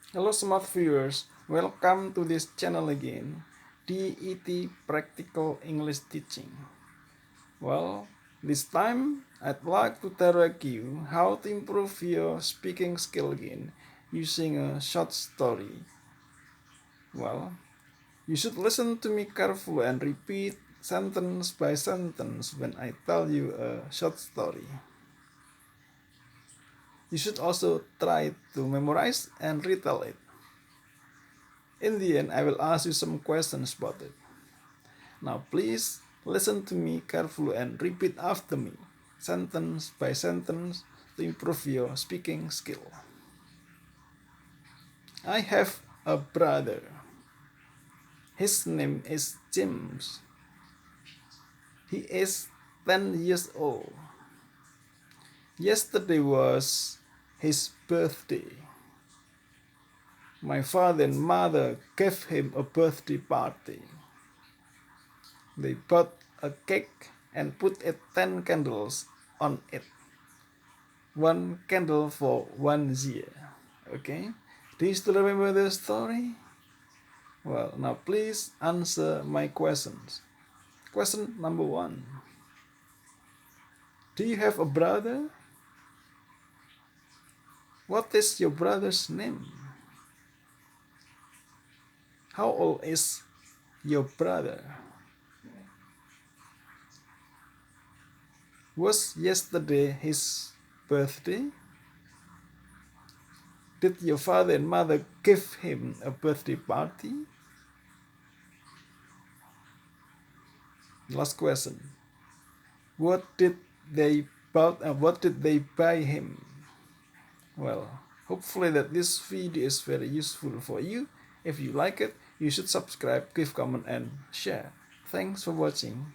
Hello smart viewers, welcome to this channel again, DET Practical English Teaching. Well, this time I'd like to direct you how to improve your speaking skill again using a short story. Well, you should listen to me carefully and repeat sentence by sentence when I tell you a short story. You should also try to memorize and retell it. In the end, I will ask you some questions about it. Now please listen to me carefully and repeat after me, sentence by sentence, to improve your speaking skill. I have a brother. His name is James. He is 10 years old. Yesterday was his birthday. My father and mother gave him a birthday party. They bought a cake and put 10 candles on it. One candle for 1 year. Okay? Do you still remember the story? Well, now please answer my questions. Question number 1. Do you have a brother? What is your brother's name? How old is your brother? Was yesterday his birthday? Did your father and mother give him a birthday party? Last question. What did what did they buy him? Well, hopefully that this video is very useful for you. If you like it, you should subscribe, give comment and share. Thanks for watching.